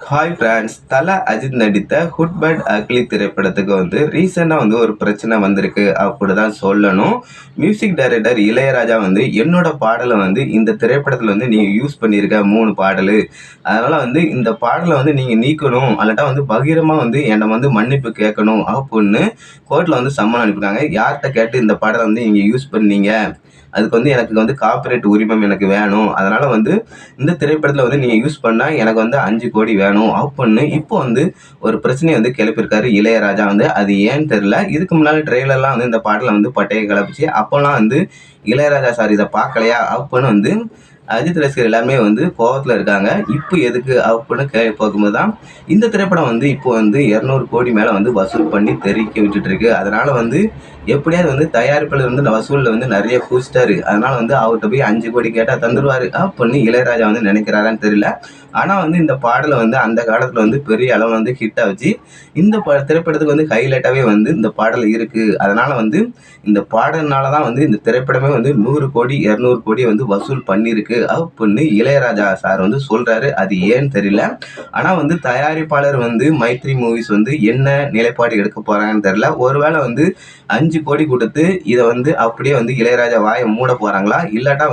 Hi friends, Thala Ajith நடித்த hood but ugly திரைப்படத்துக்கு ரீசெண்டாக ஒரு பிரச்சனை வந்திருக்கு அப்படி தான் சொல்லணும். மியூசிக் டைரக்டர் இளையராஜா என்னோட பாடலை இந்த திரைப்படத்தில் நீங்கள் யூஸ் பண்ணியிருக்க 3 பாடல், அதனால் இந்த பாடலை நீங்கள் நீக்கணும், அல்லாட்டா பகிரமாக என்னை மன்னிப்பு கேட்கணும் அப்படின்னு கோர்ட்டில் சம்மன் அனுப்பினாங்க. யார்கிட்ட கேட்டு இந்த பாடலை நீங்கள் யூஸ் பண்ணீங்க, அதுக்கு எனக்கு காப்பிரைட் உரிமம் எனக்கு வேணும், அதனால் இந்த திரைப்படத்தில் நீங்கள் யூஸ் பண்ணால் எனக்கு 5 கோடி வேணும் அப்படின்னு இப்போ ஒரு பிரச்சனையை கிளப்பியிருக்காரு இளையராஜா. அது ஏன்னு தெரியல. இதுக்கு முன்னாடி ட்ரெய்லர்லாம் இந்த பாடலை பட்டையை கிளப்பிச்சு. அப்போல்லாம் இளையராஜா சார் இதை பார்க்கலையா அப்படின்னு அஜித் ரசிகர் எல்லாமே கோவத்தில் இருக்காங்க. இப்போ எதுக்கு அப்படின்னு பார்க்கும்போது தான் இந்த திரைப்படம் இப்போ 200 கோடி மேலே வசூல் பண்ணி தெரிவிக்க விட்டுட்டு இருக்கு. அதனால எப்படியாவது தயாரிப்பில் வசூலில் நிறைய பூச்சிட்டாரு. அதனால அவர்கிட்ட போய் 5 கோடி கேட்டால் தந்துடுவார் அப்படின்னு இளையராஜா நினைக்கிறாரான்னு தெரியல. ஆனால் இந்த பாடலை அந்த காலத்தில் பெரிய அளவு ஹிட் ஆச்சு. இந்த திரைப்படத்துக்கு ஹைலைட்டாகவே இந்த பாடல் இருக்குது. அதனால் இந்த பாடல்னால தான் இந்த திரைப்படமே 100 கோடி 200 கோடி வசூல் பண்ணியிருக்கு அப்படின்னு இளையராஜா சார் சொல்கிறாரு. அது ஏன்னு தெரியல. ஆனால் தயாரிப்பாளர் மைத்ரி மூவிஸ் என்ன நிலைப்பாடு எடுக்க போகிறாங்கன்னு தெரியல. ஒருவேளை 5 கோடி கொடுத்து இதை அப்படியே இளையராஜா வாயை மூட போகிறாங்களா, இல்லாட்டா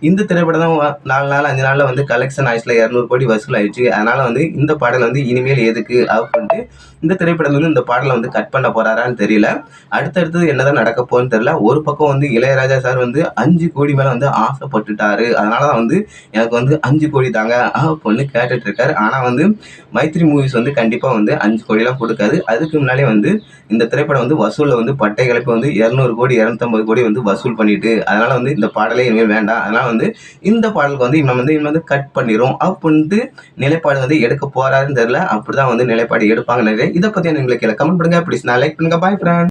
இந்த திரைப்படம் தான் 4 நாள் 5 நாளில் கலெக்ஷன் ஆயிடுச்சுல 200 கோடி வசூல் ஆயிடுச்சு, அதனால் இந்த பாடல் இனிமேல் எதுக்கு அப்படின்ட்டு இந்த திரைப்படத்தில் இந்த பாடலை கட் பண்ண போகிறாரான்னு தெரியல. அடுத்தடுத்தது என்னதான் நடக்க போகுதுன்னு தெரியல. ஒரு பக்கம் இளையராஜா சார் 5 கோடி மேலே ஆசைப்பட்டுட்டாரு. அதனால தான் எனக்கு 5 கோடி தாங்க அப்படின்னு கேட்டுட்டு இருக்காரு. ஆனால் மைத்ரி மூவிஸ் கண்டிப்பாக 5 கோடிலாம் கொடுக்காது. அதுக்கு முன்னாலே இந்த திரைப்படம் வசூலில் பட்டை கிளப்பி 200 கோடி 250 கோடி வசூல் பண்ணிட்டு, அதனால் இந்த பாடலே இனிமேல் வேண்டாம், அதனால் இந்த பாடலுக்கு இவன் கட் பண்ணிடும் அப்படின்ட்டு நிலைப்பாடு எடுக்க போகிறாருன்னு தெரியல. அப்படி தான் நிலைப்பாடு எடுப்பாங்க. நிறைய இதை பற்றி உங்களுக்கு கமெண்ட் பண்ணுங்க. ப்ளீஸ் நான் லைக் பண்ணுங்க. பாய் ஃப்ரெண்ட்.